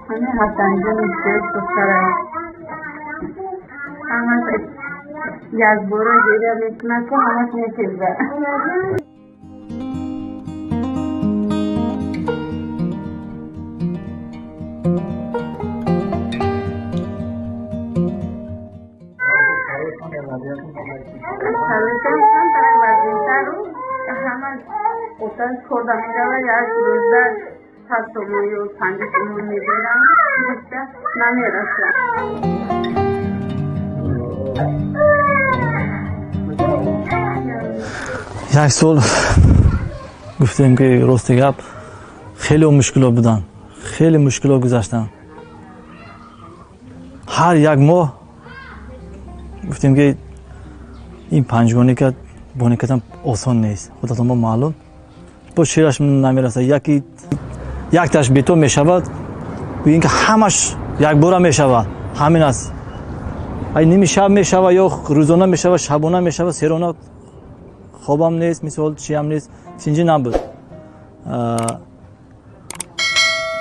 همه هفتنجا میشه دختره همه یک بورا گیره میکنه که همه میکیزه Utan छोटा मेरा यार रोजगार 700 में यो 500 में मेरा इसका ना मेरा सा یک سال گفتیم که راست گپ خیلی مشکلات بودن خیلی مشکلات گذشتن هر یک ماه گفتیم که این پنجگانیکت بانیکتم آسان نیست خودت ما معلوم با شیرش نمیرسه یک تاش بیتو میشود و اینکه همش یک بار میشود همین است ای نیمی شب میشود یا روزانه میشود شبانه میشود سرانه خوابم نیست مثال چی هم نیست سینجی نبود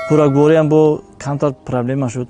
خوراکباری هم با کمتر پرابلم شد